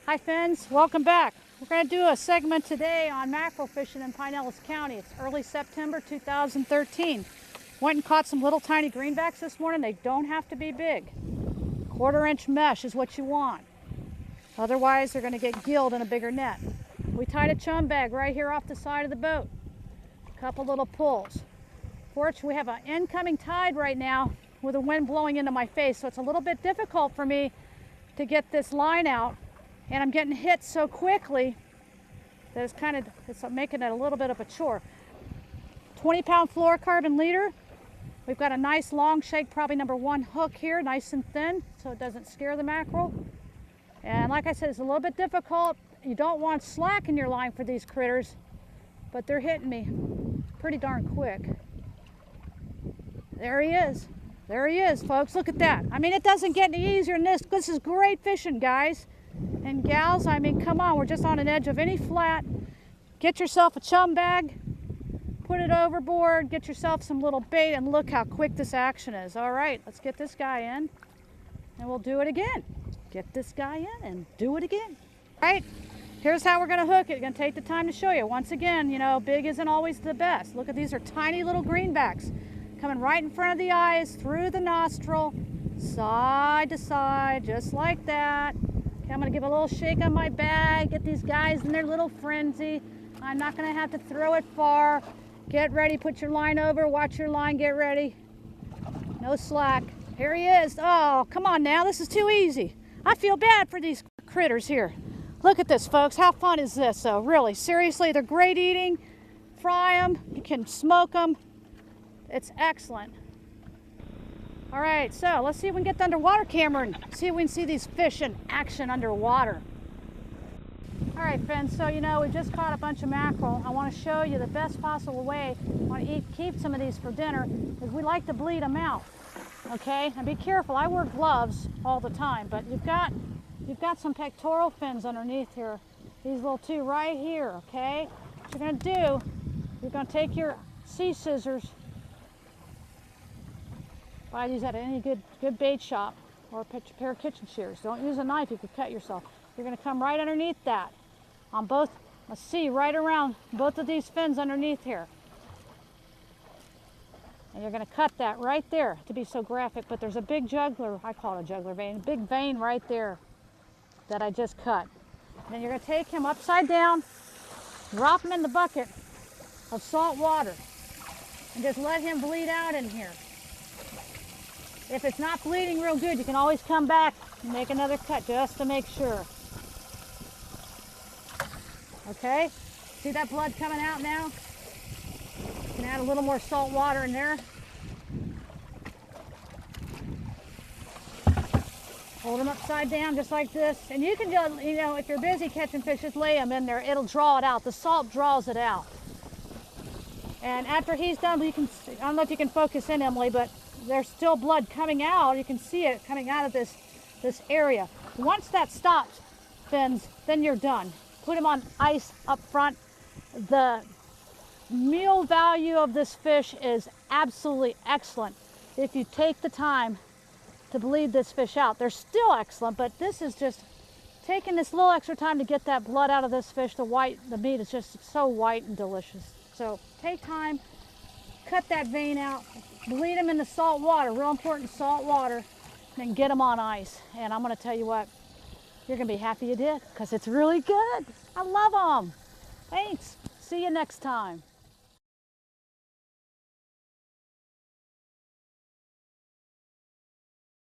Hi friends, welcome back. We're going to do a segment today on mackerel fishing in Pinellas County. It's early September 2013. Went and caught some little tiny greenbacks this morning. They don't have to be big. 1/4 inch mesh is what you want. Otherwise they're going to get gilled in a bigger net. We tied a chum bag right here off the side of the boat. A couple little pulls. Fortunately, we have an incoming tide right now with the wind blowing into my face, so it's a little bit difficult for me to get this line out. And I'm getting hit so quickly that it's making it a little bit of a chore. 20-pound fluorocarbon leader. We've got a nice long shake, probably #1 hook here, nice and thin, so it doesn't scare the mackerel. And like I said, it's a little bit difficult. You don't want slack in your line for these critters, but they're hitting me pretty darn quick. There he is. There he is, folks. Look at that. I mean, it doesn't get any easier than this. This is great fishing, guys and gals. I mean, come on, we're just on an edge of any flat. Get yourself a chum bag, put it overboard, get yourself some little bait, and look how quick this action is. All right, let's get this guy in and we'll do it again. Get this guy in and do it again. All right, here's how we're going to hook it. It's going to take the time to show you. Once again, you know, big isn't always the best. Look at these are tiny little greenbacks coming right in front of the eyes, through the nostril, side to side, just like that. I'm going to give a little shake on my bag, get these guys in their little frenzy. I'm not going to have to throw it far. Get ready, put your line over, watch your line, get ready. No slack. Here he is. Oh, come on now, this is too easy. I feel bad for these critters here. Look at this, folks. How fun is this? So really, seriously, they're great eating. Fry them, you can smoke them. It's excellent. All right, so let's see if we can get the underwater camera and see if we can see these fish in action underwater. All right, friends, so you know, we just caught a bunch of mackerel. I want to show you the best possible way I want to keep some of these for dinner is we like to bleed them out, okay? And be careful, I wear gloves all the time, but you've got some pectoral fins underneath here. These little two right here, okay? What you're going to do, you're going to take your sea scissors. Buy these at any good bait shop or a pair of kitchen shears. Don't use a knife, you could cut yourself. You're going to come right underneath that on both, let's see, right around both of these fins underneath here. And you're going to cut that right there to be so graphic, but there's a big jugular, I call it a jugular vein, a big vein right there that I just cut. And then you're going to take him upside down, drop him in the bucket of salt water, and just let him bleed out in here. If it's not bleeding real good, you can always come back and make another cut just to make sure. Okay, see that blood coming out now? You can add a little more salt water in there. Hold them upside down just like this. And you can just, you know, if you're busy catching fish, just lay them in there. It'll draw it out. The salt draws it out. And after he's done, you can, I don't know if you can focus in, Emily, but there's still blood coming out. You can see it coming out of this area. Once that stops, then you're done. Put them on ice up front. The meal value of this fish is absolutely excellent if you take the time to bleed this fish out. They're still excellent, but this is just taking this little extra time to get that blood out of this fish. The meat is just so white and delicious. So take time, cut that vein out, bleed them in the salt water, real important, salt water, then get them on ice. And I'm going to tell you what, you're going to be happy you did because it's really good. I love them. Thanks. See you next time.